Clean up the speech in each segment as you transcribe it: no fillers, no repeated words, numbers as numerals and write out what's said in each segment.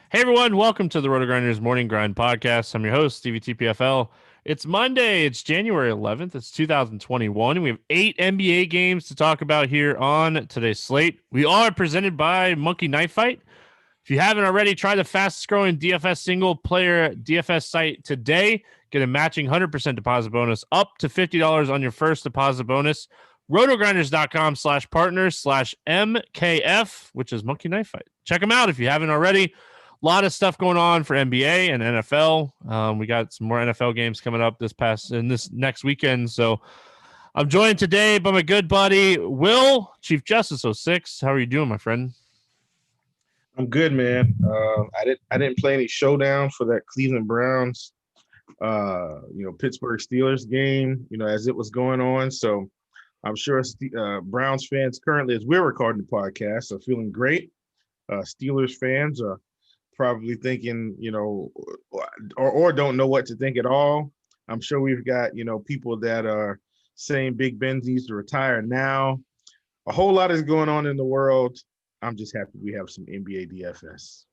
Hey everyone, welcome to the RotoGrinders Morning Grind Podcast. I'm your host, Stevietpfl. It's Monday, it's January 11th, it's 2021, and we have 8 NBA games to talk about here on today's slate. We are presented by Monkey Knife Fight. If you haven't already, try the fastest growing DFS single player DFS site today. Get a matching 100% deposit bonus up to $50 on your first deposit bonus. RotoGrinders.com/partners/MKF, which is Monkey Knife Fight. Check them out if you haven't already. A lot of stuff going on for NBA and NFL. We got some more NFL games coming up this next weekend. So I'm joined today by my good buddy Will, Chiefjustice06. How are you doing, my friend? I'm good, man. I didn't play any showdown for that Cleveland Browns, Pittsburgh Steelers game, as it was going on. So I'm sure Browns fans currently, as we're recording the podcast, are feeling great. Steelers fans are probably thinking, or don't know what to think at all. I'm sure we've got, people that are saying Big Ben needs to retire now. A whole lot is going on in the world. I'm just happy we have some NBA DFS.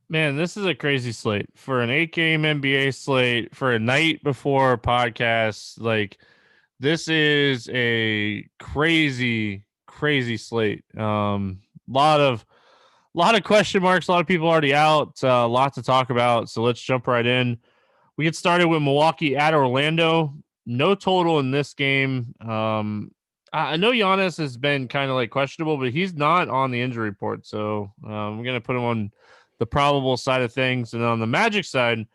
Man, this is a crazy slate for an 8-game NBA slate for a night before podcast. Like, this is a crazy slate. Lot of question marks. A lot of people already out. A lot to talk about. So let's jump right in. We get started with Milwaukee at Orlando. No total in this game. I know Giannis has been kind of like questionable, but he's not on the injury report. So I'm going to put him on the probable side of things. And on the Magic side,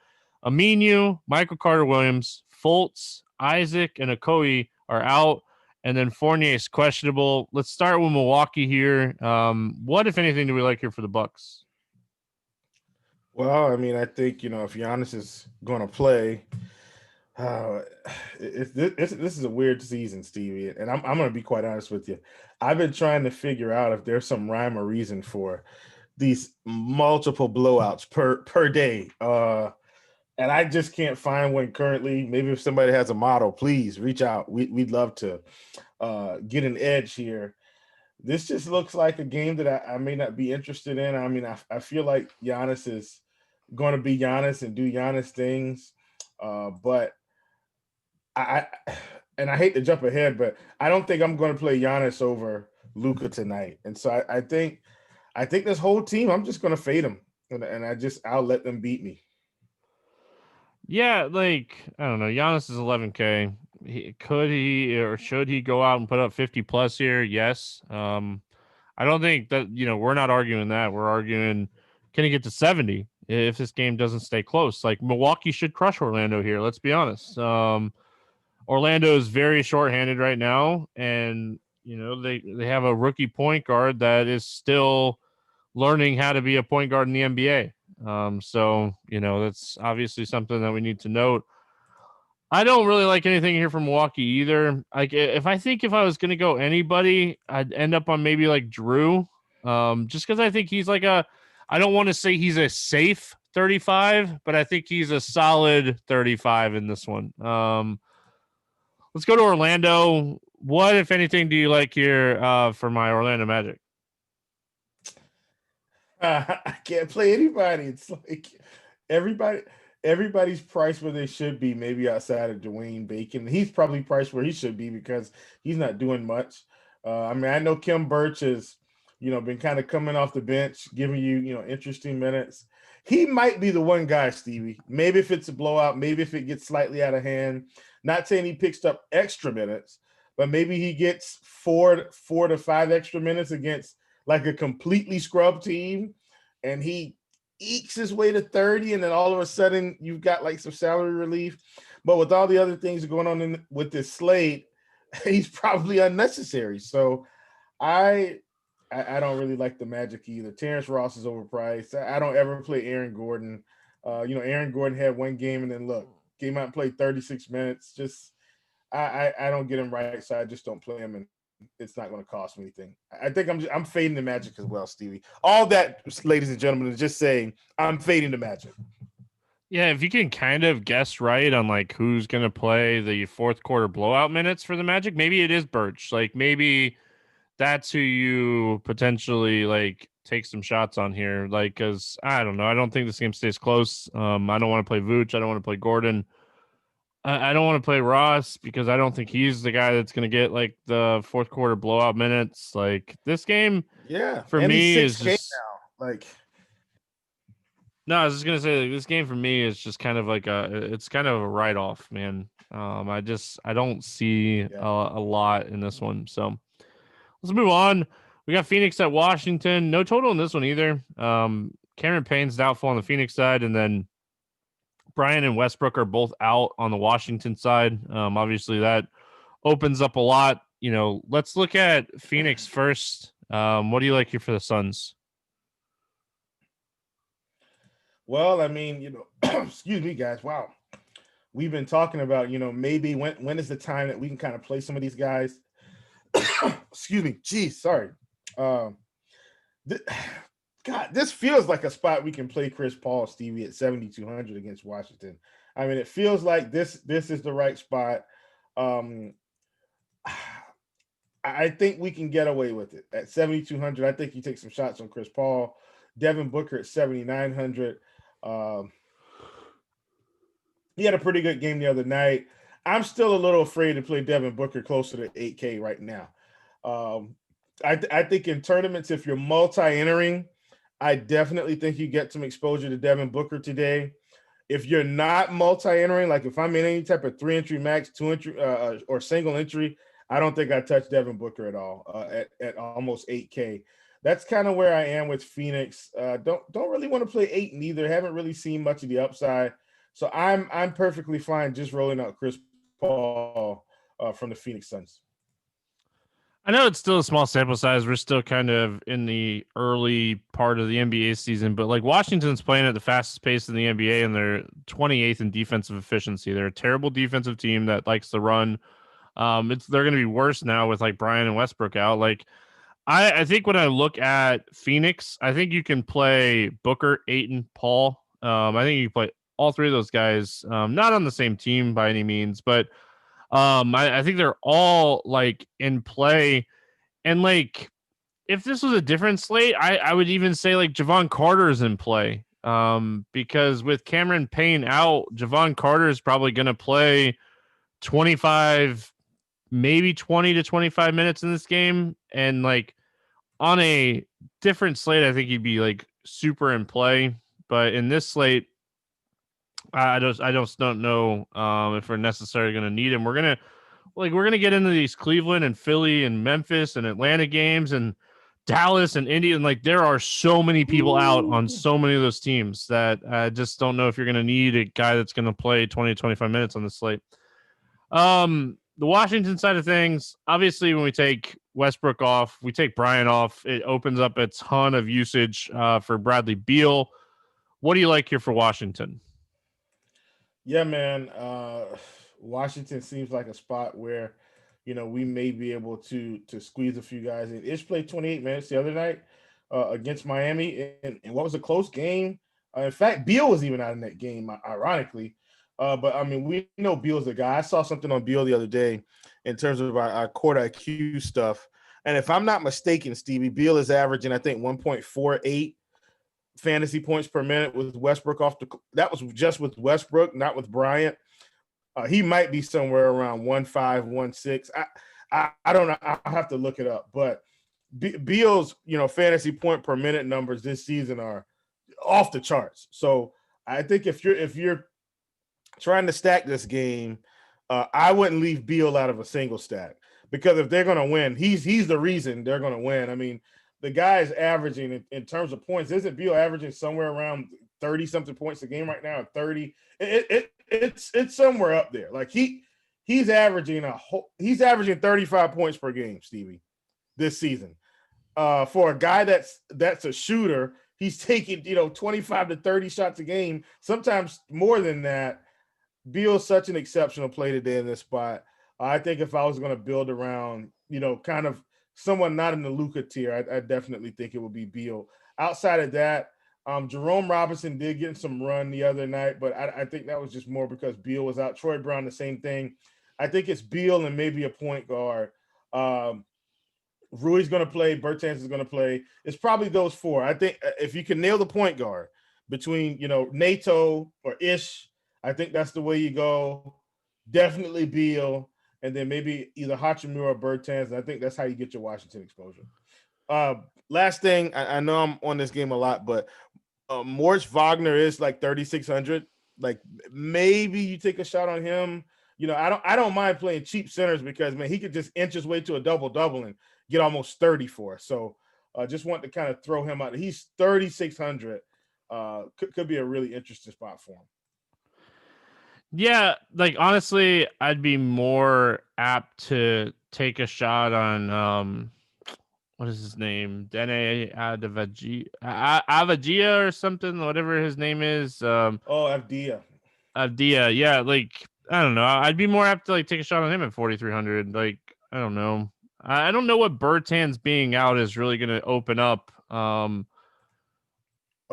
Aminu, Michael Carter-Williams, Fultz, Isaac, and Okoye are out. And then Fournier is questionable. Let's start with Milwaukee here. What, if anything, do we like here for the Bucks? Well, I mean, I think, if Giannis is going to play, this is a weird season, Stevie. And I'm going to be quite honest with you. I've been trying to figure out if there's some rhyme or reason for these multiple blowouts per day. And I just can't find one currently. Maybe if somebody has a model, please reach out. We'd love to get an edge here. This just looks like a game that I may not be interested in. I mean, I feel like Giannis is going to be Giannis and do Giannis things. But I hate to jump ahead, but I don't think I'm going to play Giannis over Luka tonight. And so I think this whole team, I'm just going to fade them. And I'll let them beat me. Yeah, like, I don't know. Giannis is 11K. Could he or should he go out and put up 50 plus here? Yes. I don't think that, we're not arguing that. We're arguing, can he get to 70 if this game doesn't stay close? Like, Milwaukee should crush Orlando here. Let's be honest. Orlando is very shorthanded right now. And, they have a rookie point guard that is still learning how to be a point guard in the NBA. So, that's obviously something that we need to note. I don't really like anything here from Milwaukee either. Like, if I was going to go anybody, I'd end up on maybe like Drew. Just because I think he's like I don't want to say he's a safe 35, but I think he's a solid 35 in this one. Let's go to Orlando. What, if anything, do you like here for my Orlando Magic? I can't play anybody. It's like everybody's priced where they should be, maybe outside of Dwayne Bacon. He's probably priced where he should be because he's not doing much. I mean, I know Kim Birch has, been kind of coming off the bench, giving you, interesting minutes. He might be the one guy, Stevie. Maybe if it's a blowout, maybe if it gets slightly out of hand. Not saying he picks up extra minutes, but maybe he gets four to 5 extra minutes against like a completely scrubbed team, and he ekes his way to 30, and then all of a sudden you've got like some salary relief. But with all the other things going on with this slate, he's probably unnecessary. So I don't really like the Magic either. Terrence Ross is overpriced. I don't ever play Aaron Gordon. Aaron Gordon had one game and then came out and played 36 minutes. Just I don't get him right, so I just don't play him, and it's not going to cost me anything. I think I'm fading the Magic as well, Stevie. All that, ladies and gentlemen, is just saying I'm fading the Magic. Yeah, if you can kind of guess right on like who's going to play the fourth quarter blowout minutes for the Magic, maybe it is Birch. Like maybe that's who you potentially like take some shots on here. Like, because I don't know. I don't think this game stays close. I don't want to play Vooch. I don't want to play Gordon. I don't want to play Ross because I don't think he's the guy that's going to get like the fourth quarter blowout minutes. Like this game, Yeah, for and he's me is 6K just now. Like, no. I was just gonna say like, this game for me is just kind of like it's kind of a write off, man. I don't see yeah. a lot in this one. So let's move on. We got Phoenix at Washington. No total in this one either. Cameron Payne's doubtful on the Phoenix side, and then Brian and Westbrook are both out on the Washington side. Obviously, that opens up a lot. Let's look at Phoenix first. What do you like here for the Suns? Well, I mean, excuse me, guys. Wow. We've been talking about, maybe when is the time that we can kind of play some of these guys. Excuse me. Geez, sorry. God, this feels like a spot we can play Chris Paul, Stevie, at 7,200 against Washington. I mean, it feels like this is the right spot. I think we can get away with it at 7,200. I think you take some shots on Chris Paul. Devin Booker at 7,900. He had a pretty good game the other night. I'm still a little afraid to play Devin Booker closer to 8K right now. I think in tournaments, if you're multi-entering, I definitely think you get some exposure to Devin Booker today. If you're not multi-entering, like if I'm in any type of 3-entry max, 2-entry, or single entry, I don't think I touch Devin Booker at all at almost 8K. That's kind of where I am with Phoenix. Don't really want to play 8 neither. Haven't really seen much of the upside. So I'm perfectly fine just rolling out Chris Paul from the Phoenix Suns. I know it's still a small sample size. We're still kind of in the early part of the NBA season, but like Washington's playing at the fastest pace in the NBA and they're 28th in defensive efficiency. They're a terrible defensive team that likes to run. They're going to be worse now with like Brian and Westbrook out. Like I think when I look at Phoenix, I think you can play Booker, Ayton, Paul. I think you can play all three of those guys, not on the same team by any means, but I think they're all like in play. And like if this was a different slate, I would even say like Javon Carter is in play. Because with Cameron Payne out, Javon Carter is probably going to play 25, maybe 20 to 25 minutes in this game. And like on a different slate, I think he'd be like super in play. But in this slate, I just don't know if we're necessarily going to need him. We're gonna get into these Cleveland and Philly and Memphis and Atlanta games and Dallas and Indy, and like there are so many people out on so many of those teams that I just don't know if you're gonna need a guy that's gonna play 20 to 25 minutes on the slate. The Washington side of things, obviously, when we take Westbrook off, we take Bryant off, it opens up a ton of usage for Bradley Beal. What do you like here for Washington? Yeah, man. Washington seems like a spot where, we may be able to squeeze a few guys in. Ish played 28 minutes the other night against Miami, and what was a close game. In fact, Beal was even out in that game, ironically. But I mean, we know Beal's the guy. I saw something on Beal the other day in terms of our court IQ stuff. And if I'm not mistaken, Stevie, Beal is averaging, I think, 1.48 fantasy points per minute with Westbrook off the. That was just with Westbrook, not with Bryant. He might be somewhere around 1.5, 1.6. I don't know. I'll have to look it up. But Beal's, fantasy point per minute numbers this season are off the charts. So I think if you're trying to stack this game, I wouldn't leave Beal out of a single stack, because if they're going to win, he's the reason they're going to win. I mean, the guy is averaging in terms of points. Isn't Beal averaging somewhere around 30 something points a game right now? 30. It's somewhere up there. Like he's averaging 35 points per game, Stevie, this season. For a guy that's a shooter, he's taking 25 to 30 shots a game, sometimes more than that. Beal's such an exceptional play today in this spot. I think if I was going to build around, kind of someone not in the Luka tier, I definitely think it would be Beal. Outside of that, Jerome Robinson did get some run the other night, but I think that was just more because Beal was out. Troy Brown, the same thing. I think it's Beal and maybe a point guard. Rui's going to play. Bertans is going to play. It's probably those four. I think if you can nail the point guard between, Nato or Ish, I think that's the way you go. Definitely Beal, and then maybe either Hachimura or Bertans. And I think that's how you get your Washington exposure. Last thing, I know I'm on this game a lot, but Moritz Wagner is like 3,600. Like maybe you take a shot on him. I don't mind playing cheap centers because, man, he could just inch his way to a double and get almost 30 for us. So just want to kind of throw him out. He's 3,600. Could be a really interesting spot for him. Yeah, like honestly, I'd be more apt to take a shot on what is his name? Dene Avagia or something, whatever his name is. Avdia. Avdia, yeah, like I don't know. I'd be more apt to like take a shot on him at 4,300. Like I don't know. I don't know what Bertans being out is really going to open up. You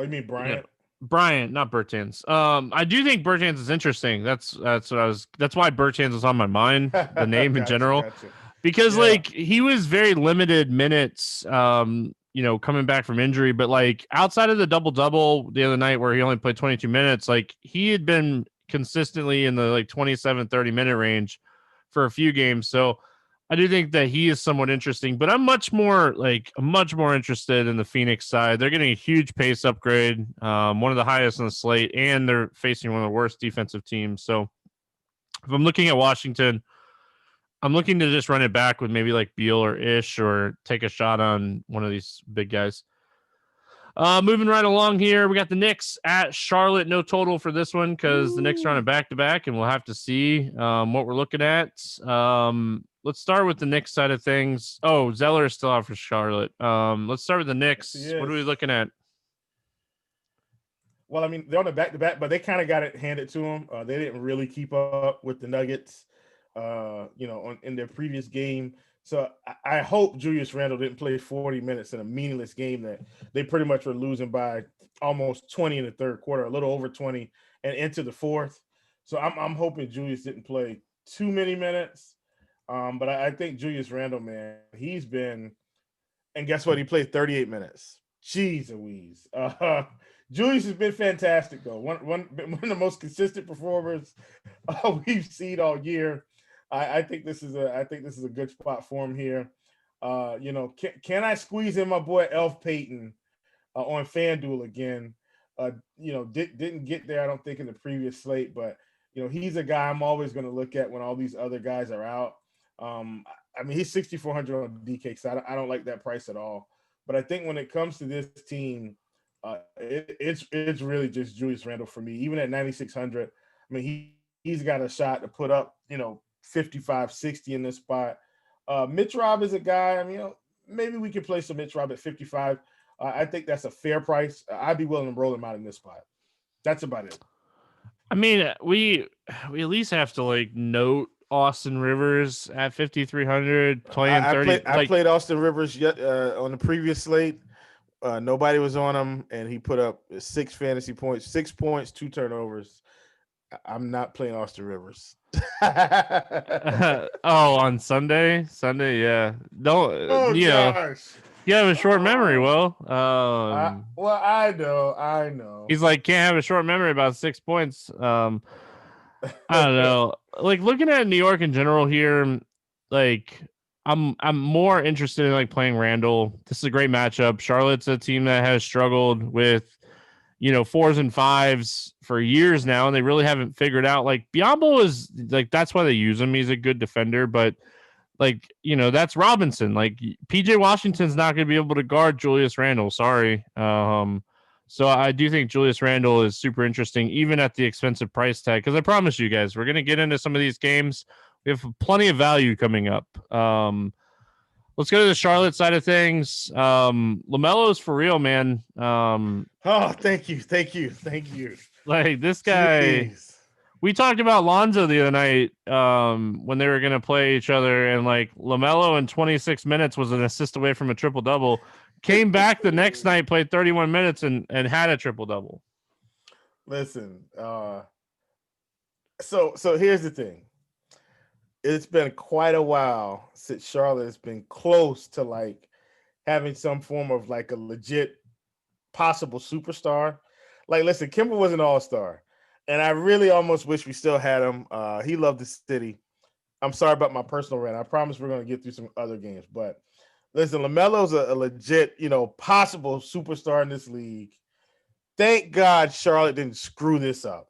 mean Bryant? Bryant, not Bertans. I do think Bertans is interesting. That's why Bertans was on my mind, the name in general. Gotcha. Because like he was very limited minutes, coming back from injury, but like outside of the double the other night where he only played 22 minutes, like he had been consistently in the like 27, 30 minute range for a few games. So I do think that he is somewhat interesting, but I'm much more interested in the Phoenix side. They're getting a huge pace upgrade, one of the highest on the slate, and they're facing one of the worst defensive teams. So if I'm looking at Washington, I'm looking to just run it back with maybe like Beal or Ish or take a shot on one of these big guys. Moving right along here, we got the Knicks at Charlotte. No total for this one because the Knicks are on a back-to-back, and we'll have to see what we're looking at. Let's start with the Knicks side of things. Oh, Zeller is still out for Charlotte. Let's start with the Knicks. What are we looking at? Well, I mean, they're on a back-to-back, but they kind of got it handed to them. They didn't really keep up with the Nuggets, in their previous game. So I hope Julius Randle didn't play 40 minutes in a meaningless game that they pretty much were losing by almost 20 in the third quarter, a little over 20, and into the fourth. So I'm hoping Julius didn't play too many minutes. But I think Julius Randle, man, he's been, and guess what? He played 38 minutes. Jeez Louise. Julius has been fantastic, though. One of the most consistent performers we've seen all year. I think this is a good spot for him here. Can I squeeze in my boy Elf Payton on FanDuel again? Didn't get there, I don't think, in the previous slate, but he's a guy I'm always going to look at when all these other guys are out. I mean, he's 6,400 on DK, so I don't like that price at all. But I think when it comes to this team, it's really just Julius Randle for me. Even at 9,600, I mean, he's got a shot to put up, 55, 60 in this spot. Mitch Rob is a guy, I mean, maybe we could play some Mitch Rob at 55. I think that's a fair price. I'd be willing to roll him out in this spot. That's about it. I mean, we at least have to like note Austin Rivers at 5,300 playing 30. I played Austin Rivers on the previous slate. Nobody was on him, and he put up 6 fantasy points, 6 points, 2 turnovers. I'm not playing Austin Rivers. On Sunday, yeah. Don't gosh. You have a short memory, Will. I know. He's like, can't have a short memory about 6 points. I don't know. Like looking at New York in general here, like I'm more interested in like playing Randall. This is a great matchup. Charlotte's a team that has struggled with 4s and 5s for years now, and they really haven't figured out. Like Biyombo is like, that's why they use him. He's a good defender, but like that's Robinson. Like PJ Washington's not going to be able to guard Julius Randle. Sorry. So I do think Julius Randle is super interesting, even at the expensive price tag. Because I promise you guys, we're going to get into some of these games. We have plenty of value coming up. Let's go to the Charlotte side of things. LaMelo's for real, man. Thank you. Like this guy, jeez. We talked about Lonzo the other night when they were going to play each other, and like LaMelo in 26 minutes was an assist away from a triple-double. Came back the next night, played 31 minutes, and had a triple-double. Listen, so here's the thing. it's been quite a while since Charlotte has been close to like having some form of like a legit possible superstar. Like, listen, Kimber was an all-star, and I really almost wish we still had him. He loved the city. I'm sorry about my personal rant. I promise we're going to get through some other games. But listen, LaMelo's a legit, possible superstar in this league. Thank God Charlotte didn't screw this up.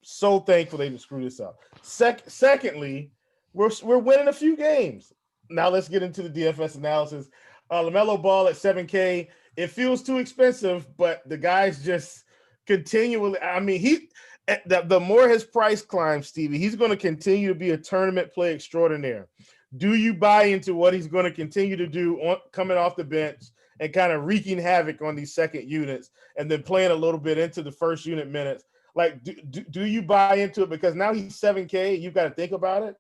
So thankful they didn't screw this up. Secondly, we're winning a few games. Now let's get into the DFS analysis. LaMelo Ball at 7K. It feels too expensive, but the guy's just continually. I mean, the more his price climbs, Stevie, he's going to continue to be a tournament play extraordinaire. Do you buy into what he's going to continue to do coming off the bench and kind of wreaking havoc on these second units and then playing a little bit into the first unit minutes? Like, do you buy into it? Because now he's 7K. You've got to think about it.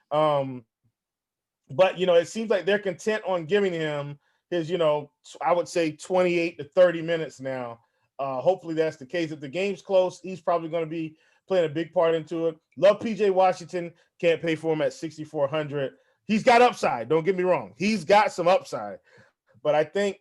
But, it seems like they're content on giving him his, I would say 28 to 30 minutes now. Hopefully that's the case. If the game's close, he's probably going to be playing a big part into it. Love PJ Washington. Can't pay for him at 6,400. He's got upside. Don't get me wrong. He's got some upside. But I think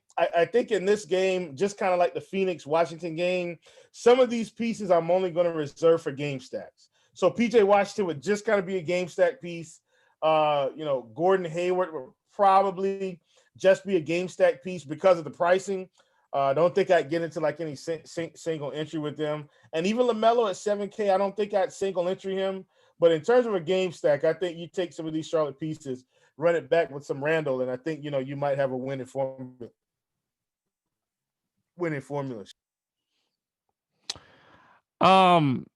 in this game, just kind of like the Phoenix-Washington game, some of these pieces I'm only going to reserve for game stacks. So PJ Washington would just kind of be a game stack piece. Gordon Hayward would probably just be a game stack piece because of the pricing. I don't think I'd get into like any single entry with them. And even LaMelo at 7K, I don't think I'd single entry him. But in terms of a game stack, I think you take some of these Charlotte pieces, run it back with some Randall, and I think, you might have a winning formula.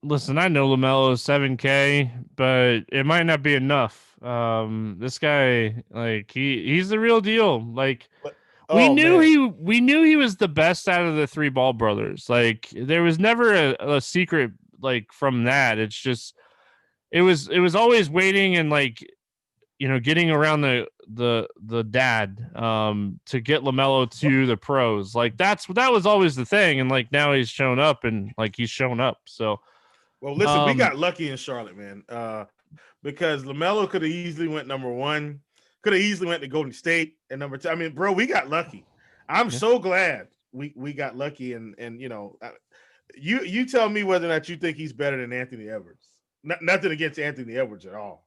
Listen, I know LaMelo is 7K, but it might not be enough. This guy, like, he's the real deal. Like, we knew he was the best out of the three Ball brothers. Like, there was never a secret like from that. It's just it was always waiting and like, getting around the dad to get LaMelo to the pros. Like that was always the thing. And like now he's shown up and like he's shown up. So well, listen, we got lucky in Charlotte, man. Because LaMelo could have easily went number one, could have easily went to Golden State and number two. I mean, bro, we got lucky. I'm so glad we got lucky. And you tell me whether or not you think he's better than Anthony Edwards. Nothing against Anthony Edwards at all.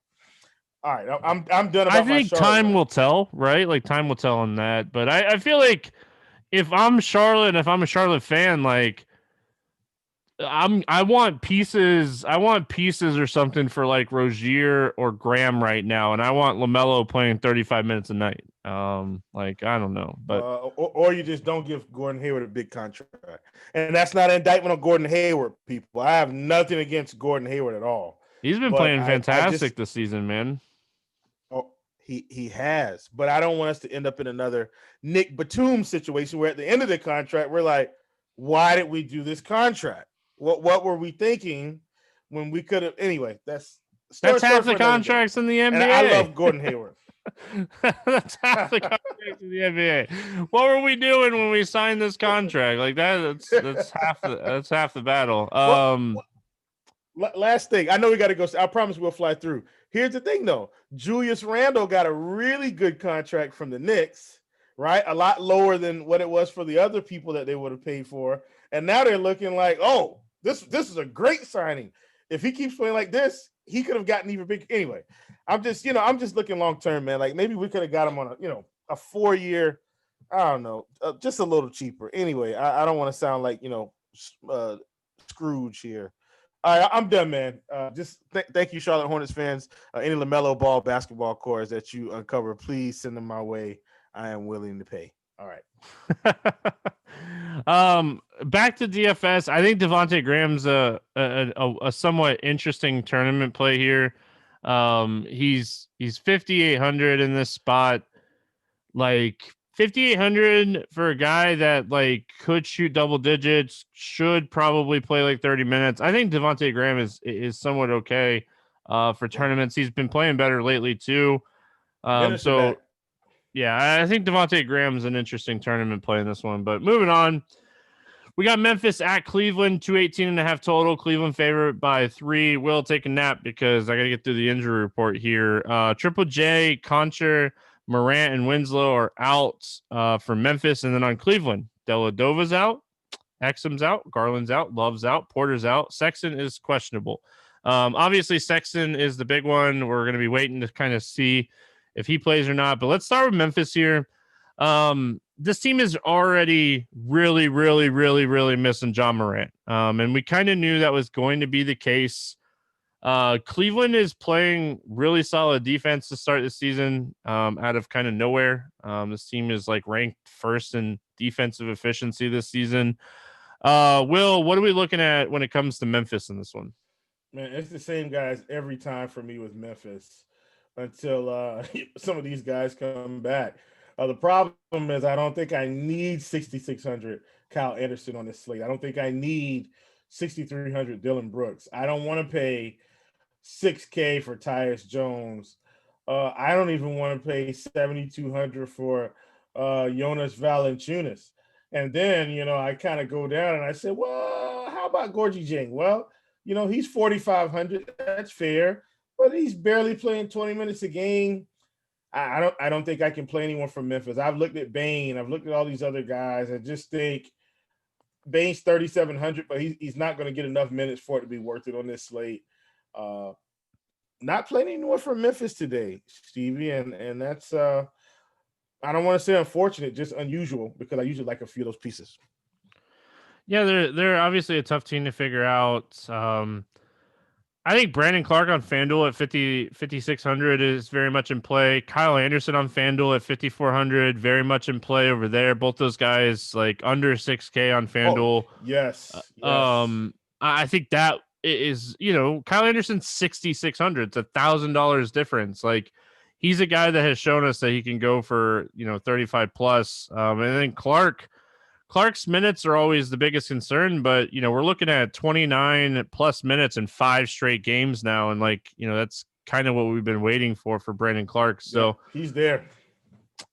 All right, I'm done about I think time will tell, right? Like time will tell on that. But I feel like if I'm Charlotte, if I'm a Charlotte fan, like I want pieces or something for like Rozier or Graham right now, and I want LaMelo playing 35 minutes a night. Like I don't know, but or you just don't give Gordon Hayward a big contract, and that's not an indictment on Gordon Hayward, people. I have nothing against Gordon Hayward at all. He's been playing fantastic this season, man. Oh, he has, but I don't want us to end up in another Nick Batum situation where at the end of the contract we're like, why did we do this contract? What were we thinking when we could have? Anyway, that's half the contracts in the NBA. And I love Gordon Hayward. That's half the contracts in the NBA. What were we doing when we signed this contract? Like that's half the battle. Last thing, I know we got to go. I promise we'll fly through. Here's the thing, though. Julius Randle got a really good contract from the Knicks, right? A lot lower than what it was for the other people that they would have paid for. And now they're looking like, oh, this is a great signing. If he keeps playing like this, he could have gotten even big. Anyway, I'm just looking long term, man. Like maybe we could have got him on a 4-year, I don't know, just a little cheaper. Anyway, I don't want to sound like Scrooge here. All right, I'm done, man. Just thank you, Charlotte Hornets fans. Any LaMelo Ball basketball cores that you uncover, please send them my way. I am willing to pay. All right. Back to DFS. I think Devontae Graham's a somewhat interesting tournament play here. He's 5,800 in this spot. Like 5,800 for a guy that like could shoot double digits, should probably play like 30 minutes. I think Devontae Graham is somewhat okay for tournaments. He's been playing better lately too. Yeah, I think Devontae Graham's an interesting tournament play in this one. But moving on, We got Memphis at Cleveland, 218.5 total. Cleveland favorite by 3. Will take a nap because I got to get through the injury report here. Triple J, Concher, Morant, and Winslow are out for Memphis. And then on Cleveland, Deladova's out, Exum's out, Garland's out, Love's out, Porter's out. Sexton is questionable. Obviously, Sexton is the big one. We're going to be waiting to kind of see if he plays or not. But let's start with Memphis here. This team is already really missing John Morant. And we kind of knew that was going to be the case. Cleveland is playing really solid defense to start the season out of kind of nowhere. This team is like ranked first in defensive efficiency this season. Will, what are we looking at when it comes to Memphis in this one? Man, it's the same guys every time for me with Memphis until some of these guys come back. The problem is I don't think I need 6,600 Kyle Anderson on this slate. I don't think I need 6,300 Dylan Brooks. I don't want to pay $6K for Tyus Jones. I don't even want to pay 7,200 for Jonas Valanciunas. And then, I kind of go down and I said, well, how about Gorgie Jang? Well, he's 4,500. That's fair, but he's barely playing 20 minutes a game. I don't think I can play anyone from Memphis. I've looked at Bane. I've looked at all these other guys. I just think Bane's 3,700, but he's not going to get enough minutes for it to be worth it on this slate. Not playing anyone from Memphis today, Stevie, and that's I don't want to say unfortunate, just unusual because I usually like a few of those pieces. Yeah, they're obviously a tough team to figure out. I think Brandon Clark on FanDuel at 5,600 is very much in play. Kyle Anderson on FanDuel at 5,400, very much in play over there. Both those guys like under 6K on FanDuel. Oh, yes. I think that is, Kyle Anderson's 6,600. It's $1,000 difference. Like he's a guy that has shown us that he can go for 35 plus. And then Clark's minutes are always the biggest concern, but we're looking at 29 plus minutes in 5 straight games now, and that's kind of what we've been waiting for Brandon Clark. So yeah, he's there.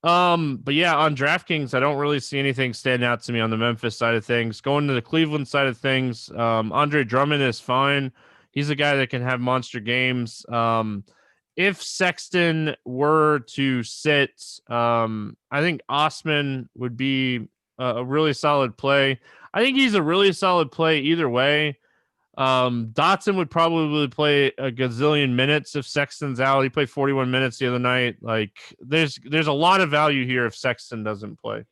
But yeah, on DraftKings, I don't really see anything stand out to me on the Memphis side of things. Going to the Cleveland side of things, Andre Drummond is fine. He's a guy that can have monster games. If Sexton were to sit, I think Osman would be a really solid play. I think he's a really solid play either way. Dotson would probably play a gazillion minutes if Sexton's out. He played 41 minutes the other night. Like there's a lot of value here if Sexton doesn't play.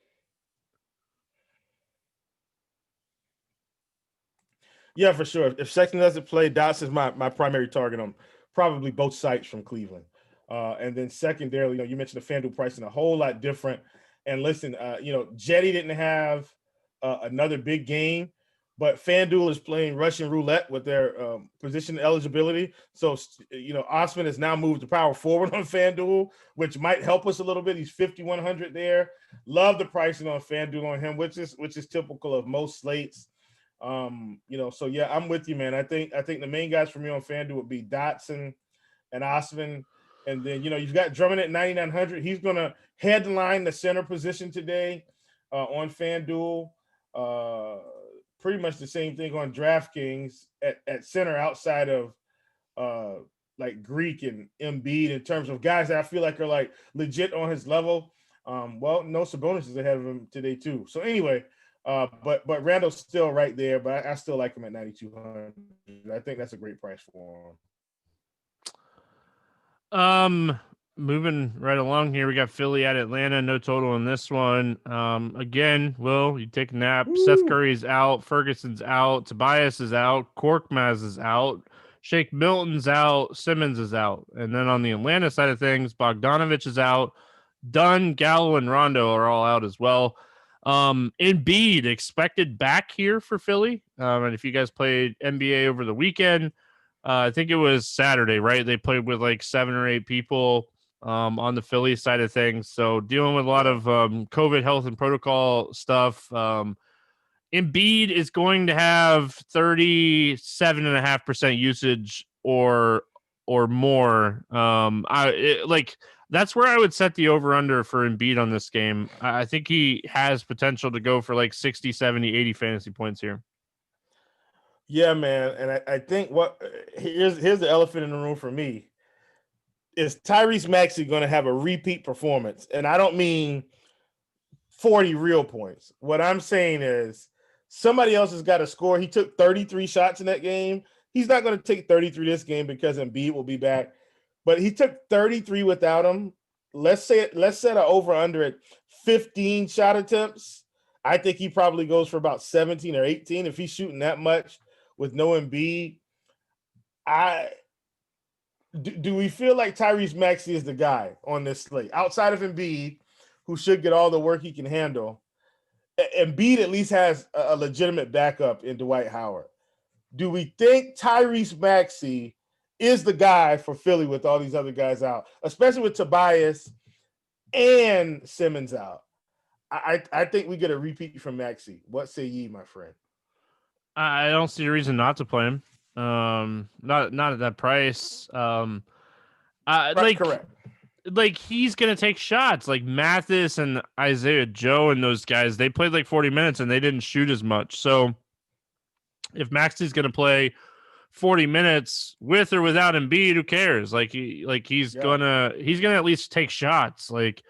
Yeah, for sure. If Sexton doesn't play, Dotson's my primary target on probably both sites from Cleveland. And then secondarily, you mentioned the FanDuel pricing a whole lot different. And listen, Jetty didn't have another big game, but FanDuel is playing Russian roulette with their position eligibility. So, Osman has now moved to power forward on FanDuel, which might help us a little bit. He's 5,100 there. Love the pricing on FanDuel on him, which is typical of most slates. So yeah, I'm with you, man. I think the main guys for me on FanDuel would be Dotson and Osman. And then, you've got Drummond at 9,900. He's going to headline the center position today on FanDuel. Pretty much the same thing on DraftKings at center outside of like Greek and Embiid in terms of guys that I feel like are like legit on his level. No Sabonis is ahead of him today too. So anyway, but Randall's still right there, but I still like him at 9,200. I think that's a great price for him. Moving right along here, we got Philly at Atlanta. No total in this one. Again, Will, you take a nap. Woo. Seth Curry's out. Ferguson's out. Tobias is out. Korkmaz is out. Shake Milton's out. Simmons is out. And then on the Atlanta side of things, Bogdanovich is out. Dunn, Gallo, and Rondo are all out as well. Embiid expected back here for Philly. And if you guys played NBA over the weekend, I think it was Saturday, right? They played with like 7 or 8 people on the Philly side of things. So dealing with a lot of COVID health and protocol stuff. Embiid is going to have 37.5% usage or or more. That's where I would set the over-under for Embiid on this game. I think he has potential to go for like 60, 70, 80 fantasy points here. Yeah, man. And I think here's the elephant in the room for me. Is Tyrese Maxey going to have a repeat performance? And I don't mean 40 real points. What I'm saying is somebody else has got to score. He took 33 shots in that game. He's not going to take 33 this game because Embiid will be back. But he took 33 without him. Let's set an over-under at 15 shot attempts. I think he probably goes for about 17 or 18 if he's shooting that much with no Embiid. Do we feel like Tyrese Maxey is the guy on this slate outside of Embiid, who should get all the work he can handle? Embiid at least has a legitimate backup in Dwight Howard. Do we think Tyrese Maxey is the guy for Philly with all these other guys out, especially with Tobias and Simmons out? I think we get a repeat from Maxey. What say ye, my friend? I don't see a reason not to play him. Not at that price. Correct. Like he's gonna take shots. Like Mathis and Isaiah Joe and those guys, they played like 40 minutes and they didn't shoot as much. So if Maxey's gonna play 40 minutes with or without Embiid, who cares? He's gonna at least take shots. Like,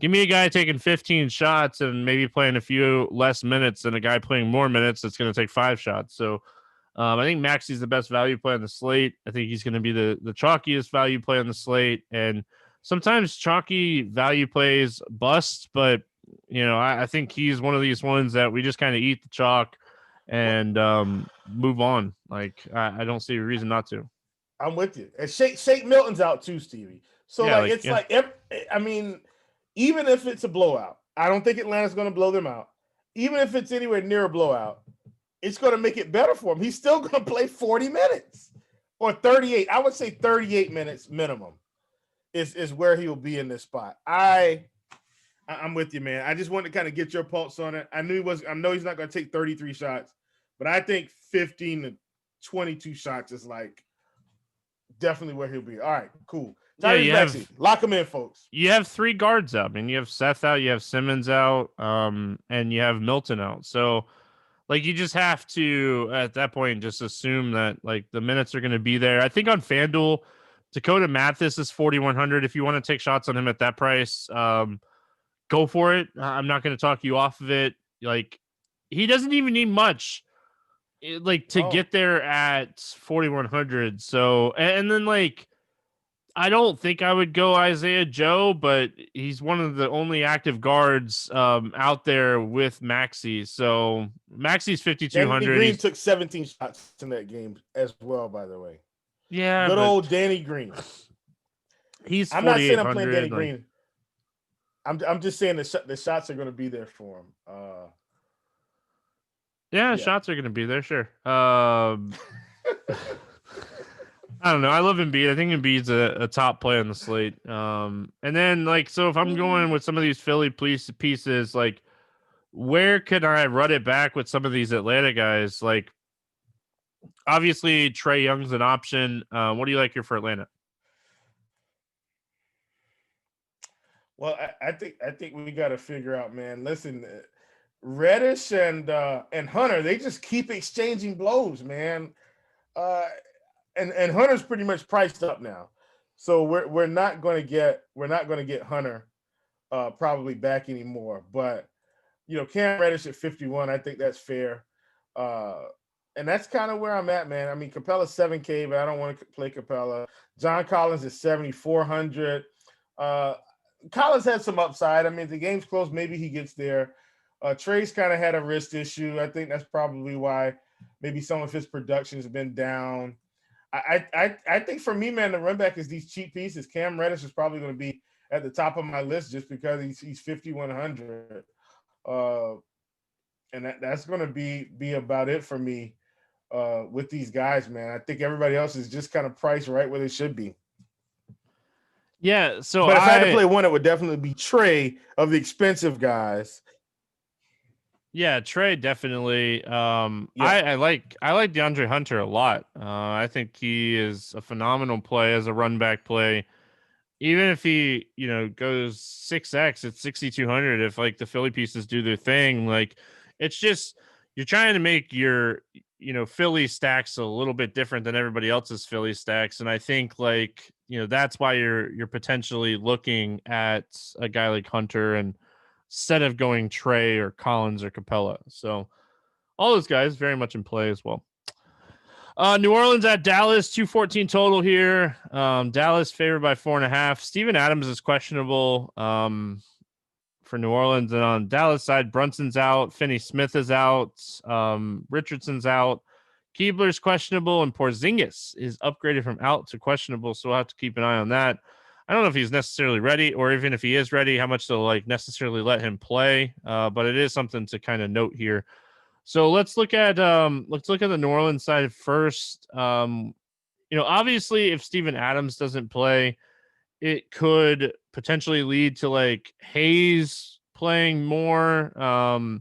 give me a guy taking 15 shots and maybe playing a few less minutes than a guy playing more minutes that's gonna take 5 shots. So I think Maxey's the best value play on the slate. I think he's going to be the chalkiest value play on the slate. And sometimes chalky value plays bust, but I think he's one of these ones that we just kind of eat the chalk and move on. Like I don't see a reason not to. I'm with you. And Shake Milton's out too, Stevie. So even if it's a blowout, I don't think Atlanta's going to blow them out. Even if it's anywhere near a blowout, it's going to make it better for him. He's still going to play 40 minutes or 38. I would say 38 minutes minimum is where he'll be in this spot. I'm with you, man. I just wanted to kind of get your pulse on it. I know he's not going to take 33 shots, but I think 15 to 22 shots is like definitely where he'll be. All right, cool. Lock him in, folks. You have 3 guards out. I mean, you have Seth out, you have Simmons out, and you have Milton out. So, like, you just have to, at that point, just assume that, like, the minutes are going to be there. I think on FanDuel, Dakota Mathis is 4,100. If you want to take shots on him at that price, go for it. I'm not going to talk you off of it. Like, he doesn't even need much, to get there at 4,100. So, and then, like, I don't think I would go Isaiah Joe, but he's one of the only active guards out there with Maxey. So Maxey's 5,200. Danny Green took 17 shots in that game as well, by the way. Yeah, good old Danny Green. He's. I'm not saying I'm playing Danny Green. I'm just saying the shots are going to be there for him. Yeah, shots are going to be there. Sure. I don't know. I love Embiid. I think Embiid's a top play on the slate. And then, so if I'm going with some of these Philly pieces, like, where could I run it back with some of these Atlanta guys? Like, obviously, Trae Young's an option. What do you like here for Atlanta? Well, I think we got to figure out, man. Listen, Reddish and Hunter, they just keep exchanging blows, man. And Hunter's pretty much priced up now, so we're not going to get Hunter probably back anymore. But Cam Reddish at 51, I think that's fair, and that's kind of where I'm at, man. I mean, Capella's 7K, but I don't want to play Capella. John Collins is 7,400. Collins had some upside. I mean, if the game's close, maybe he gets there. Trae's kind of had a wrist issue. I think that's probably why maybe some of his production has been down. I think for me, man, the run back is these cheap pieces. Cam Reddish is probably going to be at the top of my list just because he's 5,100. And that's going to be about it for me with these guys, man. I think everybody else is just kind of priced right where they should be. Yeah, so but if I had to play one, it would definitely be Trae of the expensive guys. Yeah, Trey definitely. Yeah. I like DeAndre Hunter a lot. I think he is a phenomenal play as a run back play. Even if he, goes 6x at 6,200, if like the Philly pieces do their thing, like it's just you're trying to make your Philly stacks a little bit different than everybody else's Philly stacks, and I think like that's why you're potentially looking at a guy like Hunter and instead of going Trey or Collins or Capella. So all those guys very much in play as well. New Orleans at Dallas, 214 total here. Dallas favored by 4.5. Steven Adams is questionable for New Orleans. And on Dallas side, Brunson's out. Finney Smith is out. Richardson's out. Keebler's questionable. And Porzingis is upgraded from out to questionable. So we'll have to keep an eye on that. I don't know if he's necessarily ready, or even if he is ready, how much they'll like necessarily let him play. But it is something to kind of note here. So let's look at the New Orleans side first. Obviously, if Steven Adams doesn't play, it could potentially lead to like Hayes playing more.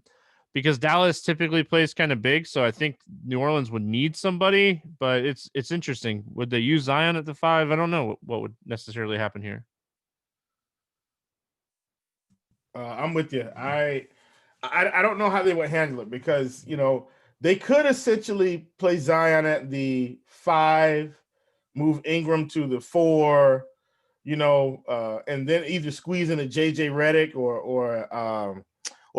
Because Dallas typically plays kind of big, so I think New Orleans would need somebody. But it's interesting. Would they use Zion at the 5? I don't know what would necessarily happen here. I'm with you. I don't know how they would handle it because they could essentially play Zion at the 5, move Ingram to the 4, and then either squeeze in a JJ Redick or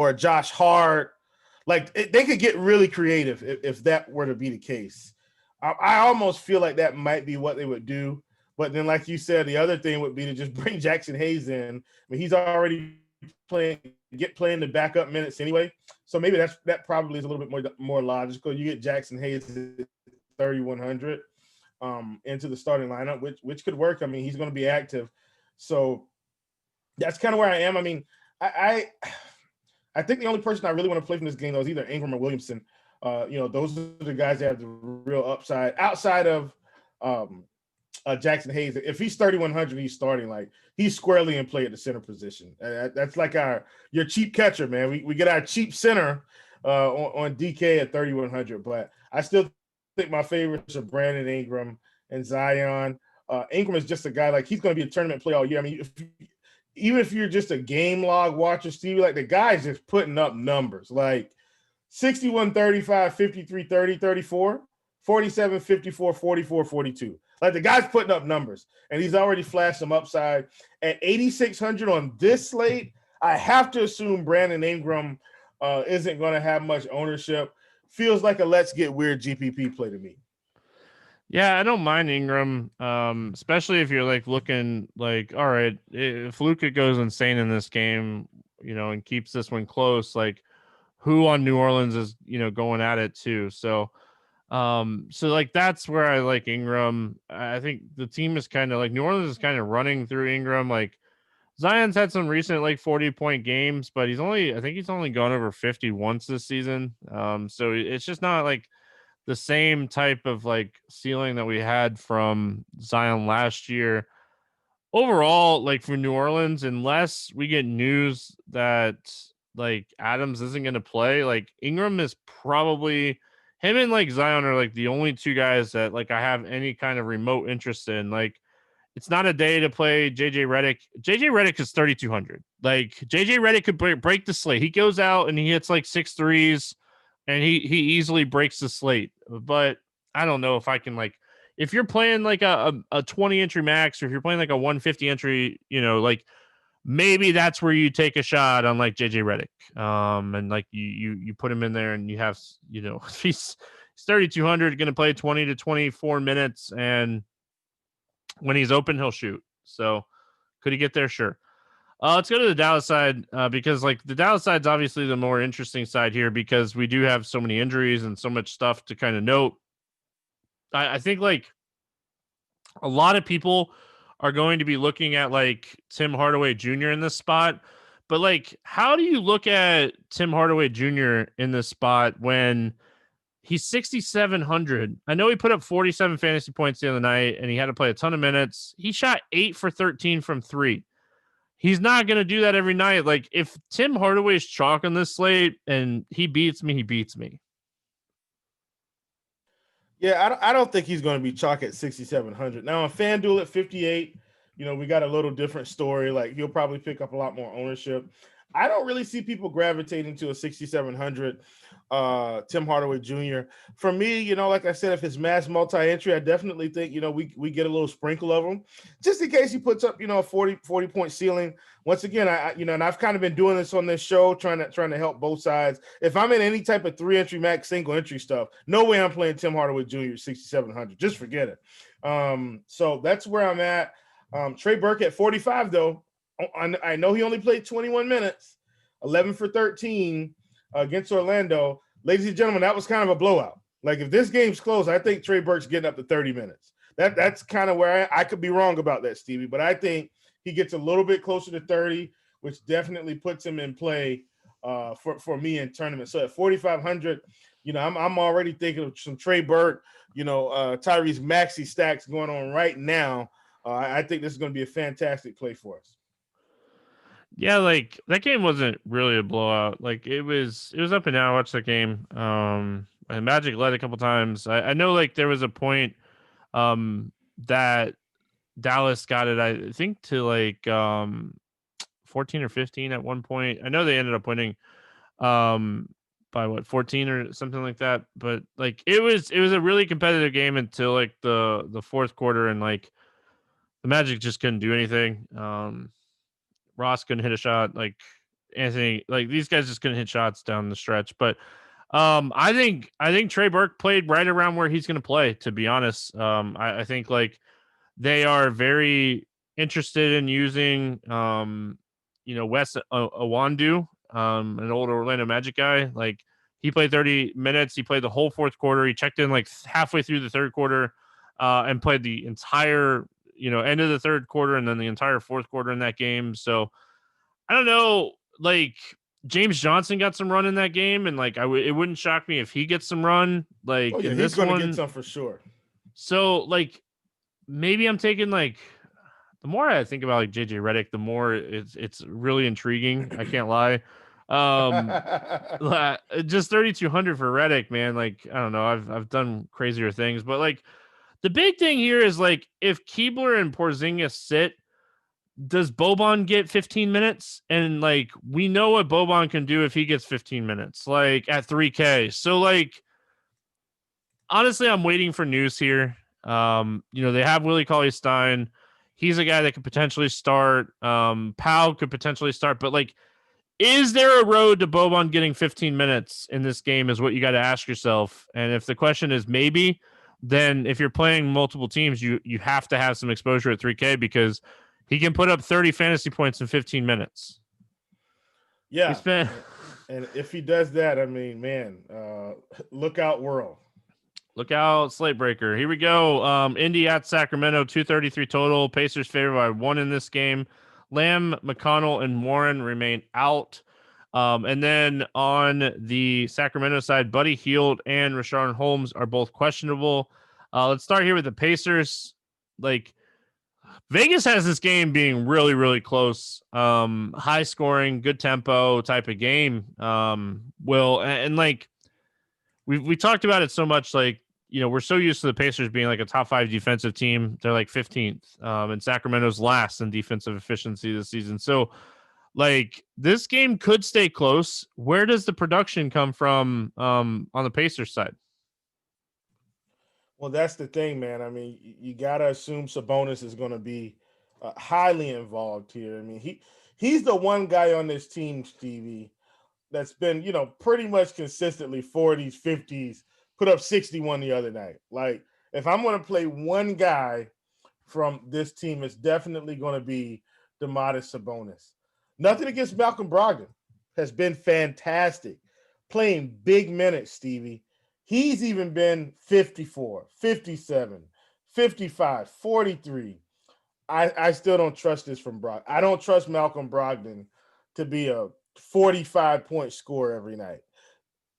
a Josh Hart. Like they could get really creative if that were to be the case. I almost feel like that might be what they would do. But then, like you said, the other thing would be to just bring Jackson Hayes in. I mean, he's already playing the backup minutes anyway. So maybe that probably is a little bit more logical. You get Jackson Hayes at 3,100 into the starting lineup, which could work. I mean, he's going to be active. So that's kind of where I am. I mean, I think the only person I really want to play from this game though is either Ingram or Williamson. Those are the guys that have the real upside outside of Jackson Hayes. If he's 3,100, he's starting like he's squarely in play at the center position. That's like your cheap catcher, man. We get our cheap center on DK at 3,100, but I still think my favorites are Brandon Ingram and Zion. Ingram is just a guy like he's going to be a tournament play all year. I mean, even if you're just a game log watcher, Stevie, like the guy's just putting up numbers like 61, 35, 53, 30, 34, 47, 54, 44, 42. Like the guy's putting up numbers, and he's already flashed some upside. At 8,600 on this slate, I have to assume Brandon Ingram isn't going to have much ownership. Feels like a let's get weird GPP play to me. Yeah, I don't mind Ingram, especially if you're like looking like, all right, if Luka goes insane in this game, and keeps this one close, like who on New Orleans is, going at it too. So like that's where I like Ingram. I think the team is kind of like New Orleans is kind of running through Ingram. Like Zion's had some recent like 40-point games, but I think he's only gone over 50 once this season. So it's just not like the same type of like ceiling that we had from Zion last year. Overall, like for New Orleans, unless we get news that like Adams isn't going to play, like Ingram is probably him and like Zion are like the only two guys that like I have any kind of remote interest in. Like it's not a day to play JJ Redick. JJ Redick is 3,200. Like JJ Redick could break the slate. He goes out and he hits like 6 threes and he easily breaks the slate. But I don't know if I can like if you're playing like a 20 entry max or if you're playing like a 150 entry, like maybe that's where you take a shot on like JJ Redick. And like you put him in there and you have, he's 3,200 going to play 20 to 24 minutes. And when he's open, he'll shoot. So could he get there? Sure. Let's go to the Dallas side because like the Dallas side's obviously the more interesting side here because we do have so many injuries and so much stuff to kind of note. I think like a lot of people are going to be looking at like Tim Hardaway Jr. in this spot, but like, how do you look at Tim Hardaway Jr. in this spot when he's 6,700? I know he put up 47 fantasy points the other night and he had to play a ton of minutes. He shot 8 for 13 from 3. he's not going to do that every night. Like, if Tim Hardaway's chalk on this slate and he beats me, he beats me. Yeah, I don't think he's going to be chalk at 6,700. Now on FanDuel at 58, we got a little different story. Like, he'll probably pick up a lot more ownership. I don't really see people gravitating to a 6,700 Tim Hardaway Jr. For me, like I said, if it's mass multi-entry, I definitely think, we get a little sprinkle of him just in case he puts up, a 40 point ceiling. Once again, and I've kind of been doing this on this show, trying to help both sides. If I'm in any type of 3-entry max single entry stuff, no way I'm playing Tim Hardaway Jr. 6,700. Just forget it. So that's where I'm at. Trey Burke at 45 though. I know he only played 21 minutes, 11 for 13 against Orlando. Ladies and gentlemen, that was kind of a blowout. Like, if this game's close, I think Trey Burke's getting up to 30 minutes. That's kind of where I could be wrong about that, Stevie, but I think he gets a little bit closer to 30, which definitely puts him in play for me in tournament. So at 4,500, I'm already thinking of some Trey Burke, Tyrese Maxey stacks going on right now. I think this is going to be a fantastic play for us. Yeah, like, that game wasn't really a blowout. Like, it was up and down. I watched that game. And Magic led a couple times. I know, like, there was a point that Dallas got it, I think, to like 14 or 15 at one point. I know they ended up winning by 14 or something like that. But like, it was a really competitive game until like the fourth quarter, and like the Magic just couldn't do anything. Ross couldn't hit a shot. Like, Anthony, like, these guys just couldn't hit shots down the stretch. But I think Trey Burke played right around where he's going to play, to be honest. I think, like, they are very interested in using Wes Iwundu, an old Orlando Magic guy. Like, he played 30 minutes. He played the whole fourth quarter. He checked in like halfway through the third quarter and played the entire end of the third quarter and then the entire fourth quarter in that game. So I don't know, like, James Johnson got some run in that game, and like, it wouldn't shock me if he gets some run. Like, oh, yeah, in he's this going one, to get some for sure. So like, maybe I'm taking, like, the more I think about like JJ Redick, the more it's really intriguing. I can't lie. Just 3,200 for Redick, man. Like, I don't know. I've done crazier things, but like, the big thing here is, like, if Keebler and Porzingis sit, does Boban get 15 minutes? And like, we know what Boban can do if he gets 15 minutes, like at 3K. So like, honestly, I'm waiting for news here. They have Willie Cauley-Stein. He's a guy that could potentially start. Powell could potentially start, but like, is there a road to Boban getting 15 minutes in this game is what you got to ask yourself. And if the question is maybe, then if you're playing multiple teams, you have to have some exposure at 3K because he can put up 30 fantasy points in 15 minutes. Yeah. And if he does that, I mean, man, look out, world. Look out, slate breaker. Here we go. Indy at Sacramento, 233 total. Pacers favored by 1 in this game. Lamb, McConnell, and Warren remain out. And then on the Sacramento side, Buddy Hield and Rashawn Holmes are both questionable. Let's start here with the Pacers. Like, Vegas has this game being really, really close. High scoring, good tempo type of game. And like, we talked about it so much, like, we're so used to the Pacers being like a top 5 defensive team. They're like 15th, and Sacramento's last in defensive efficiency this season. So, like, this game could stay close. Where does the production come from on the Pacers side? Well, that's the thing, man. I mean, you got to assume Sabonis is going to be highly involved here. I mean, he's the one guy on this team, Stevie, that's been, pretty much consistently 40s, 50s, put up 61 the other night. Like, if I'm going to play one guy from this team, it's definitely going to be Domantas Sabonis. Nothing against Malcolm Brogdon. Has been fantastic. Playing big minutes, Stevie. He's even been 54, 57, 55, 43. I still don't trust this from Brogdon. I don't trust Malcolm Brogdon to be a 45-point scorer every night.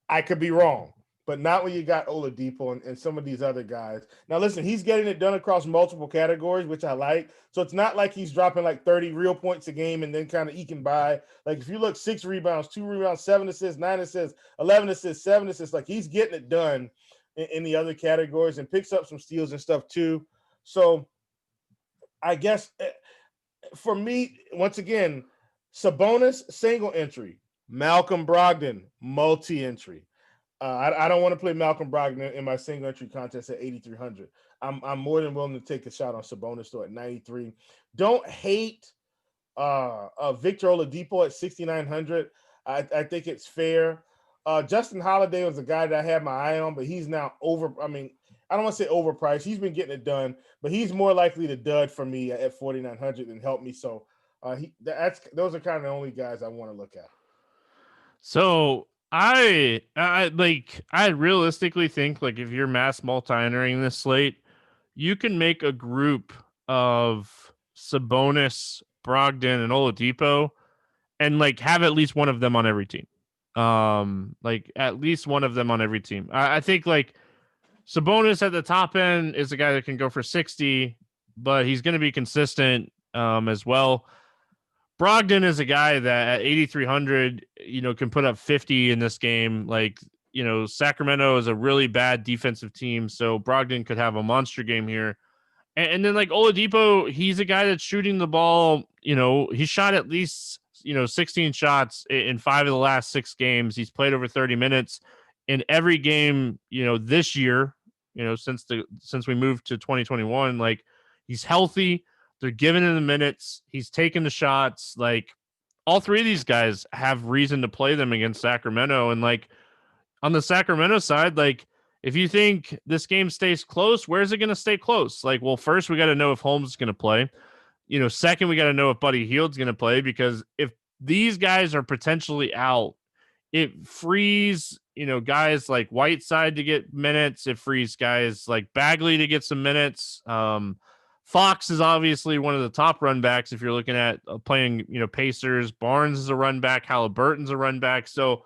I could be wrong. but not when you got Oladipo and some of these other guys. Now, listen, he's getting it done across multiple categories, which I like. So it's not like he's dropping like 30 real points a game and then kind of eking by. Like if you look 6 rebounds, 2 rebounds, 7 assists, 9 assists, 11 assists, 7 assists, like he's getting it done in the other categories and picks up some steals and stuff too. So I guess for me, once again, Sabonis, single entry. Malcolm Brogdon, multi-entry. I don't want to play Malcolm Brogdon in my single entry contest at 8,300. I'm more than willing to take a shot on Sabonis though at 93. Don't hate Victor Oladipo at 6,900. I think it's fair. Justin Holiday was a guy that I had my eye on, but he's now over. I mean, I don't want to say overpriced. He's been getting it done, but he's more likely to dud for me at 4,900 than help me. So those are kind of the only guys I want to look at. So I realistically think like if you're mass multi-entering this slate, you can make a group of Sabonis, Brogdon, and Oladipo, and like have at least one of them on every team. Like at least one of them on every team. I think like Sabonis at the top end is a guy that can go for 60, but he's going to be consistent as well. Brogdon is a guy that at 8,300, can put up 50 in this game. Like, Sacramento is a really bad defensive team, so Brogdon could have a monster game here. And then like Oladipo, he's a guy that's shooting the ball. He shot at least 16 shots in 5 of the last 6 games. He's played over 30 minutes in every game. This year, since we moved to 2021, like he's healthy. They're giving him the minutes. He's taking the shots. Like all 3 of these guys have reason to play them against Sacramento. And like on the Sacramento side, like if you think this game stays close, where's it going to stay close? Like, well, first we got to know if Holmes is going to play. Second, we got to know if Buddy Hield's going to play, because if these guys are potentially out, it frees, guys like Whiteside to get minutes. It frees guys like Bagley to get some minutes. Fox is obviously one of the top run backs if you're looking at playing, Pacers. Barnes is a run back. Halliburton's a run back. So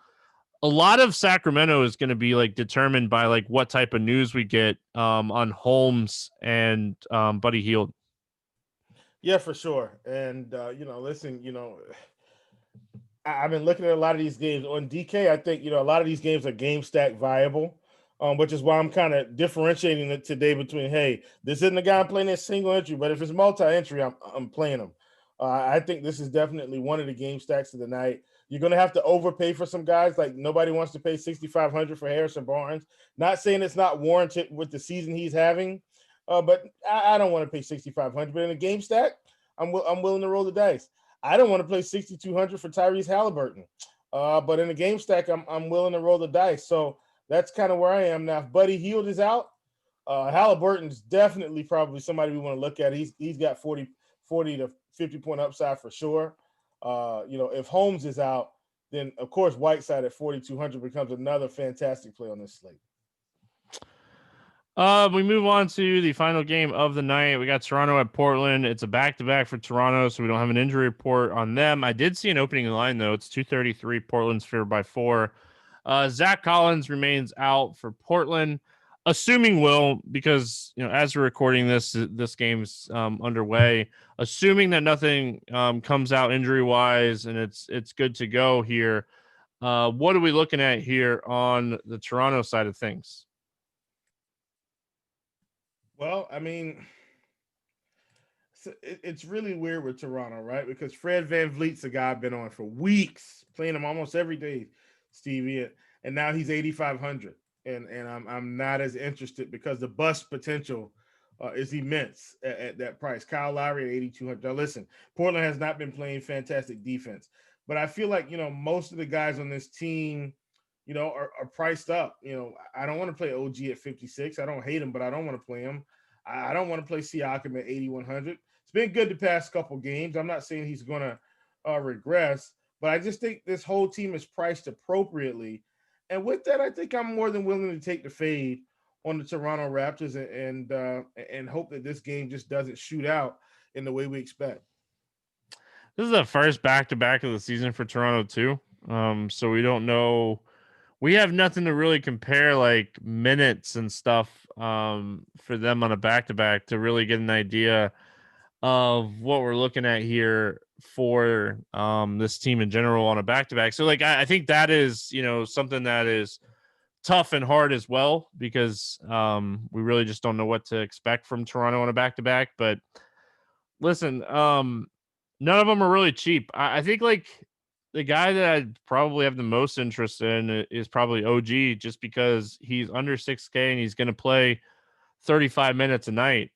a lot of Sacramento is going to be like determined by like what type of news we get on Holmes and Buddy Hield. Yeah, for sure. And listen, I've been looking at a lot of these games on DK. I think a lot of these games are game stack viable, which is why I'm kind of differentiating it today between, hey, this isn't a guy I'm playing as single entry, but if it's multi-entry, I'm playing him. I think this is definitely one of the game stacks of the night. You're going to have to overpay for some guys. Like nobody wants to pay $6,500 for Harrison Barnes. Not saying it's not warranted with the season he's having, but I don't want to pay $6,500. But in a game stack, I'm willing to roll the dice. I don't want to play $6,200 for Tyrese Halliburton, but in a game stack, I'm willing to roll the dice. So that's kind of where I am now. If Buddy Hield is out, Halliburton's definitely probably somebody we want to look at. He's got 40 to 50 point upside for sure. If Holmes is out, then of course Whiteside at 4,200 becomes another fantastic play on this slate. We move on to the final game of the night. We got Toronto at Portland. It's a back-to-back for Toronto, so we don't have an injury report on them. I did see an opening line, though. It's 233. Portland's favored by 4. Zach Collins remains out for Portland, assuming because as we're recording this game's underway. Assuming that nothing comes out injury-wise and it's good to go here. What are we looking at here on the Toronto side of things? Well, I mean, it's really weird with Toronto, right? Because Fred VanVleet's a guy I've been on for weeks, playing him almost every day, Stevie, and now he's 8,500, and I'm not as interested because the bust potential is immense at that price. Kyle Lowry at 8,200. Now, listen, Portland has not been playing fantastic defense, but I feel like most of the guys on this team, are priced up. I don't want to play OG at 56. I don't hate him, but I don't want to play him. I don't want to play Siakam at 8,100. It's been good the past couple games. I'm not saying he's going to regress, but I just think this whole team is priced appropriately. And with that, I think I'm more than willing to take the fade on the Toronto Raptors and hope that this game just doesn't shoot out in the way we expect. This is the first back-to-back of the season for Toronto too. So we don't know we have nothing to really compare like minutes and stuff for them on a back-to-back to really get an idea of what we're looking at here for this team in general on a back-to-back. So like I think that is, something that is tough and hard as well, because we really just don't know what to expect from Toronto on a back-to-back. But listen, none of them are really cheap. I think like the guy that I'd probably have the most interest in is probably OG, just because he's under 6K and he's going to play 35 minutes a night.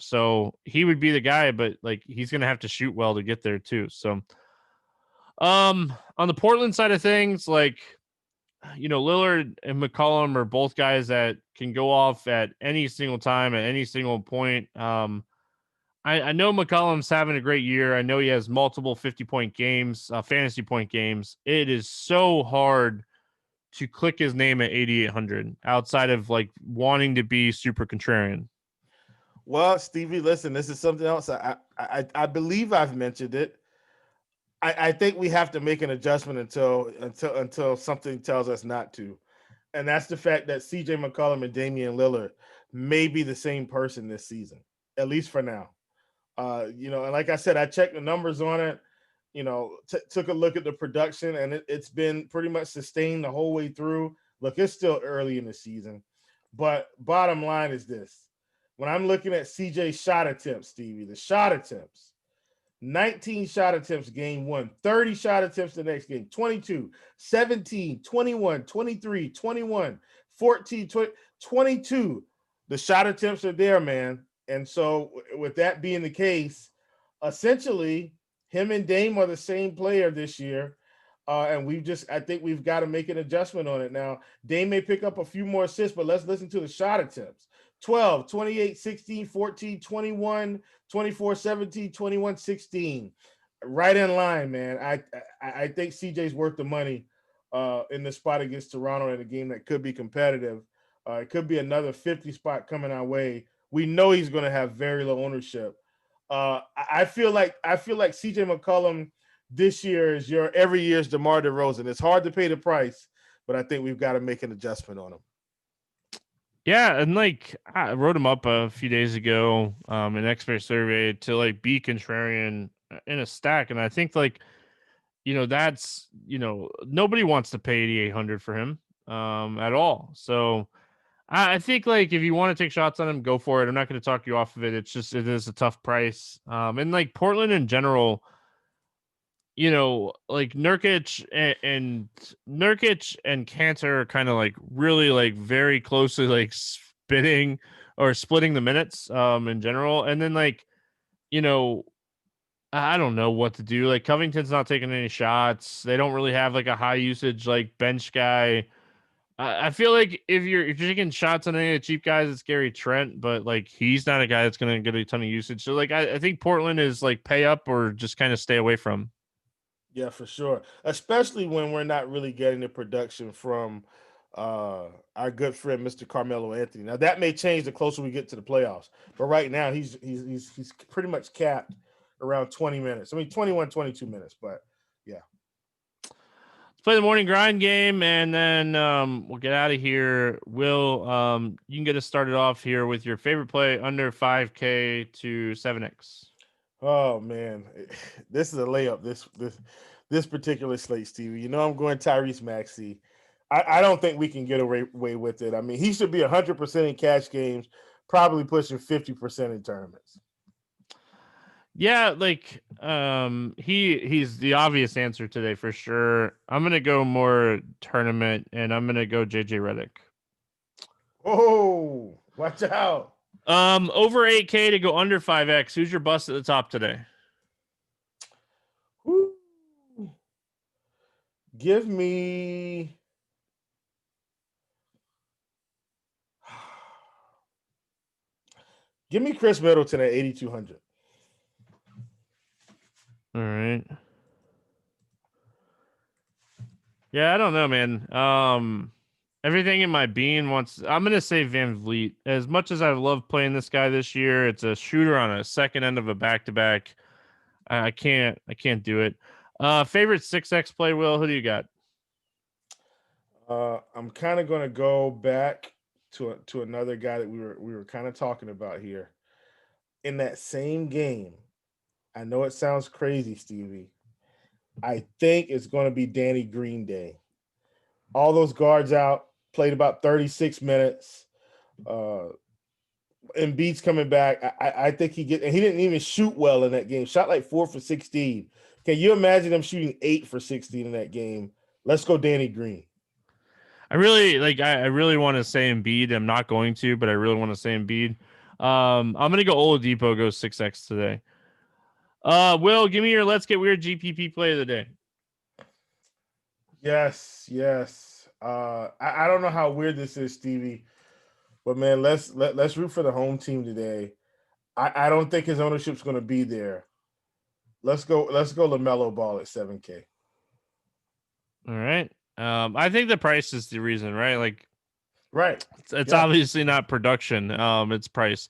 So he would be the guy, but like he's going to have to shoot well to get there too. So on the Portland side of things, like, Lillard and McCollum are both guys that can go off at any single time, at any single point. I know McCollum's having a great year. I know he has multiple 50-point games, fantasy point games. It is so hard to click his name at 8,800 outside of like wanting to be super contrarian. Well, Stevie, listen, this is something else. I believe I've mentioned it. I think we have to make an adjustment until something tells us not to. And that's the fact that CJ McCollum and Damian Lillard may be the same person this season, at least for now. And like I said, I checked the numbers on it, took a look at the production, and it's been pretty much sustained the whole way through. Look, it's still early in the season, but bottom line is this. When I'm looking at CJ's shot attempts, Stevie, the shot attempts, 19 shot attempts game one, 30 shot attempts the next game, 22, 17, 21, 23, 21, 14, 20, 22. The shot attempts are there, man. And so with that being the case, essentially him and Dame are the same player this year. And I think we've got to make an adjustment on it. Now, Dame may pick up a few more assists, but let's listen to the shot attempts. 12, 28, 16, 14, 21, 24, 17, 21, 16. Right in line, man. I think CJ's worth the money in the spot against Toronto in a game that could be competitive. It could be another 50 spot coming our way. We know he's going to have very low ownership. I feel like CJ McCollum this year is every year's DeMar DeRozan. It's hard to pay the price, but I think we've got to make an adjustment on him. Yeah, and like I wrote him up a few days ago, an expert survey to like be contrarian in a stack, and I think like that's nobody wants to pay 8,800 for him at all. So I think like if you want to take shots on him, go for it. I'm not going to talk you off of it. It is a tough price. And like Portland in general, like Nurkic and Cantor are kind of like really like very closely like splitting the minutes in general. And then like, I don't know what to do. Like Covington's not taking any shots. They don't really have like a high usage like bench guy. I feel like if you're taking shots on any of the cheap guys, it's Gary Trent, but like he's not a guy that's going to get a ton of usage. So like I think Portland is like pay up or just kind of stay away from. Yeah, for sure. Especially when we're not really getting the production from our good friend Mr. Carmelo Anthony. Now that may change the closer we get to the playoffs, but right now he's pretty much capped around 20 minutes. I mean 21, 22 minutes, but yeah. Let's play the morning grind game, and then we'll get out of here. Will, you can get us started off here with your favorite play under 5K to 7X. Oh man, this is a layup. This particular slate, Stevie. I'm going Tyrese Maxey. I don't think we can get away with it. I mean, he should be 100% in cash games, probably pushing 50% in tournaments. Yeah, like he's the obvious answer today for sure. I'm gonna go more tournament, and I'm gonna go JJ Redick. Oh, watch out. Over 8K to go under 5X. Who's your bust at the top today? Woo. Give me Chris Middleton at 8,200. All right. Yeah, I don't know, man. Everything in my being wants. I'm gonna say Van Vliet. As much as I love playing this guy this year, it's a shooter on a second end of a back-to-back. I can't do it. Favorite 6X play, Will? Who do you got? I'm kind of going to go back to another guy that we were kind of talking about here in that same game. I know it sounds crazy, Stevie. I think it's going to be Danny Green Day. All those guards out, played about 36 minutes. Uh, Embiid's coming back. I think he didn't even shoot well in that game. Shot like 4 for 16. Can you imagine him shooting 8 for 16 in that game? Let's go, Danny Green. I really want to say Embiid. I'm not going to, but I really want to say Embiid. I'm gonna go Oladipo goes 6x today. Will, give me your let's get weird GPP play of the day. Yes, yes. I don't know how weird this is, Stevie, but man, let's root for the home team today. I don't think his ownership's going to be there. Let's go LaMelo Ball at 7K. All right. I think the price is the reason, right? Like, right. It's obviously not production. It's price.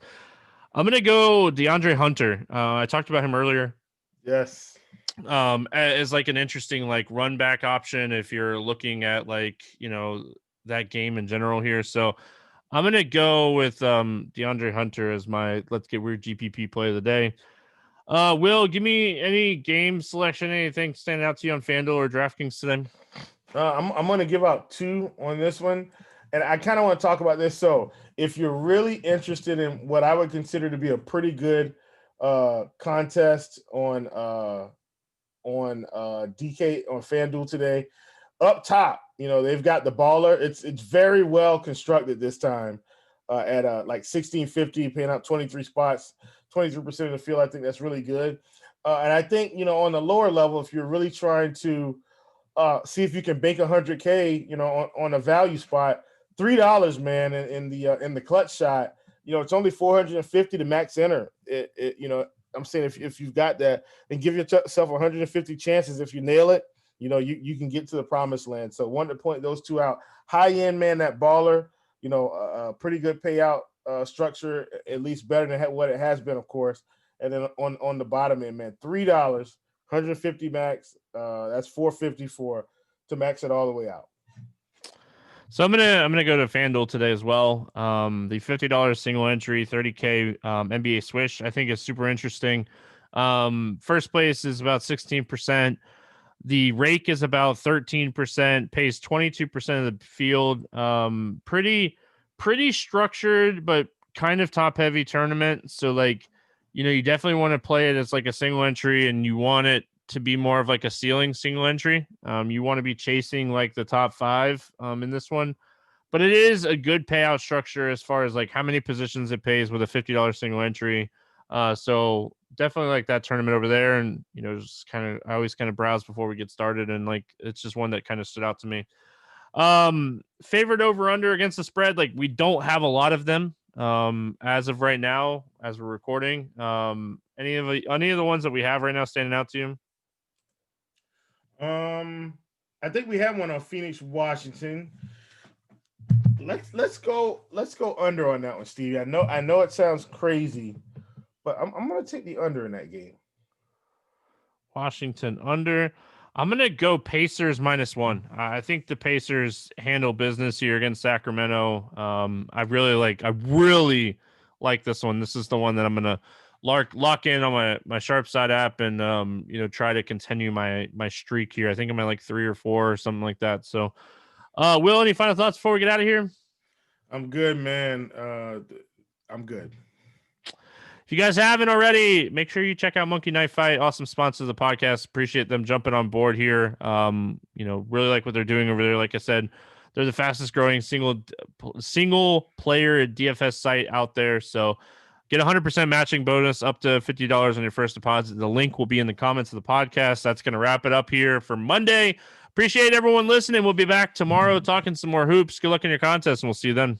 I'm gonna go DeAndre Hunter. I talked about him earlier. Yes. As like an interesting like run back option if you're looking at like that game in general here. So I'm gonna go with DeAndre Hunter as my let's get weird GPP play of the day. Will, give me any game selection, anything standing out to you on FanDuel or DraftKings today? I'm going to give out 2 on this one, and I kind of want to talk about this. So, if you're really interested in what I would consider to be a pretty good contest on DK on FanDuel today, up top, they've got the baller. It's very well constructed this time at like 1650, paying out 23 spots, 23% of the field. I think that's really good. And I think on the lower level, if you're really trying to see if you can bank 100K, on a value spot, $3, man, in the clutch shot. It's only 450 to max enter. I'm saying if you've got that, and give yourself 150 chances. If you nail it, you can get to the promised land. So wanted to point those 2 out. High end, man, that baller, a pretty good payout structure, at least better than what it has been, of course. And then on the bottom end, man, $3, 150 max. That's 450 to max it all the way out. So I'm gonna go to FanDuel today as well. The $50 single entry, 30K NBA swish, I think is super interesting. First place is about 16%. The rake is about 13%, pays 22% of the field. Pretty structured, but kind of top heavy tournament. So like, you definitely want to play it as like a single entry, and you want it to be more of like a ceiling single entry. You want to be chasing like the top 5 in this one, but it is a good payout structure as far as like how many positions it pays with a $50 single entry. So definitely like that tournament over there. And, just I always kind of browse before we get started. And like, it's just one that kind of stood out to me. Favorite over under against the spread. Like we don't have a lot of them as of right now, as we're recording. Any of the ones that we have right now standing out to you? I think we have one on Phoenix, Washington. Let's go under on that one, Steve. I know it sounds crazy, but I'm gonna take the under in that game. Washington under. I'm gonna go Pacers -1. I think the Pacers handle business here against Sacramento. I really like this one. This is the one that I'm gonna lock in on my Sharp Side app and try to continue my streak here. I think I'm at like 3 or 4 or something like that. So Will, any final thoughts before we get out of here? I'm good, man. I'm good. If you guys haven't already, make sure you check out Monkey Knife Fight. Awesome sponsor of the podcast. Appreciate them jumping on board here. Really like what they're doing over there. Like I said, they're the fastest growing single player DFS site out there. So get 100% matching bonus up to $50 on your first deposit. The link will be in the comments of the podcast. That's going to wrap it up here for Monday. Appreciate everyone listening. We'll be back tomorrow talking some more hoops. Good luck in your contest, and we'll see you then.